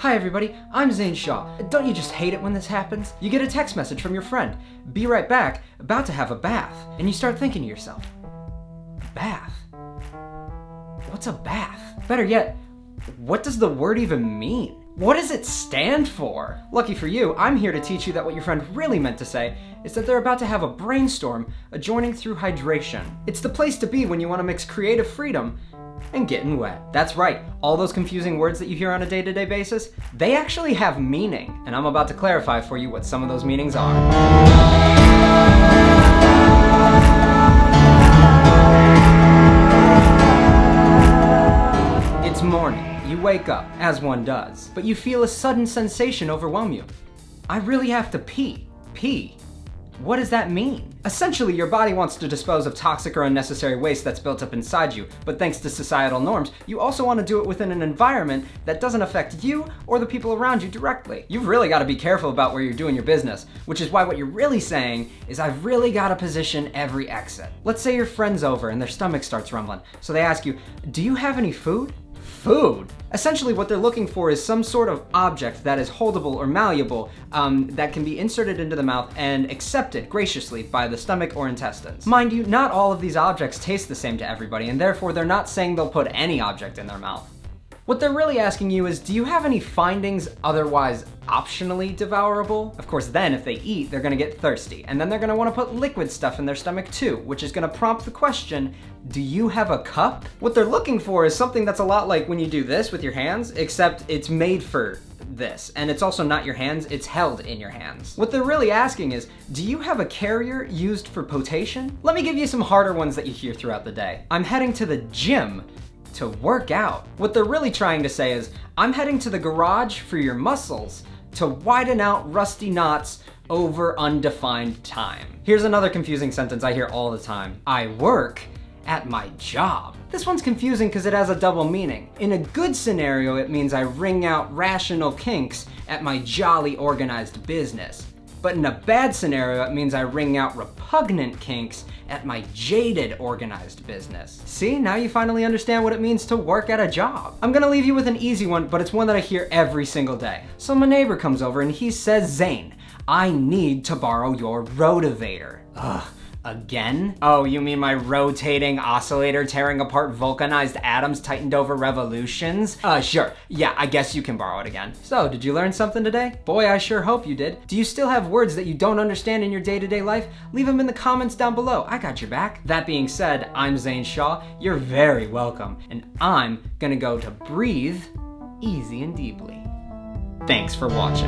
Hi everybody, I'm Zane Shaw. Don't you just hate it when this happens? You get a text message from your friend, be right back, about to have a bath, and you start thinking to yourself, bath? What's a bath? Better yet, what does the word even mean? What does it stand for? Lucky for you, I'm here to teach you that what your friend really meant to say is that they're about to have a brainstorm adjoining through hydration. It's the place to be when you want to mix creative freedom and getting wet. That's right, all those confusing words that you hear on a day-to-day basis, they actually have meaning, and I'm about to clarify for you what some of those meanings are. It's morning. You wake up, as one does, but you feel a sudden sensation overwhelm you. I really have to pee. Pee? What does that mean? Essentially, your body wants to dispose of toxic or unnecessary waste that's built up inside you, but thanks to societal norms, you also want to do it within an environment that doesn't affect you or the people around you directly. You've really got to be careful about where you're doing your business, which is why what you're really saying is I've really got to position every exit. Let's say your friend's over and their stomach starts rumbling, so they ask you, do you have any food? Food. Essentially what they're looking for is some sort of object that is holdable or malleable that can be inserted into the mouth and accepted graciously by the stomach or intestines. Mind you, not all of these objects taste the same to everybody, and therefore they're not saying they'll put any object in their mouth. What they're really asking you is, do you have any findings otherwise optionally devourable? Of course, then if they eat, they're gonna get thirsty, and then they're gonna wanna put liquid stuff in their stomach too, which is gonna prompt the question, do you have a cup? What they're looking for is something that's a lot like when you do this with your hands, except it's made for this, and it's also not your hands, it's held in your hands. What they're really asking is, do you have a carrier used for potation? Let me give you some harder ones that you hear throughout the day. I'm heading to the gym to work out. What they're really trying to say is, I'm heading to the garage for your muscles to widen out rusty knots over undefined time. Here's another confusing sentence I hear all the time. I work at my job. This one's confusing because it has a double meaning. In a good scenario, it means I wring out rational kinks at my jolly organized business. But in a bad scenario, it means I wring out repugnant kinks at my jaded organized business. See, now you finally understand what it means to work at a job. I'm gonna leave you with an easy one, but it's one that I hear every single day. So my neighbor comes over and he says, Zane, I need to borrow your rotavator. Ugh. Again? Oh, you mean my rotating oscillator tearing apart vulcanized atoms tightened over revolutions? Sure. Yeah, I guess you can borrow it again. So, did you learn something today? Boy, I sure hope you did. Do you still have words that you don't understand in your day-to-day life? Leave them in the comments down below. I got your back. That being said, I'm Zane Shaw. You're very welcome. And I'm gonna go to breathe easy and deeply. Thanks for watching.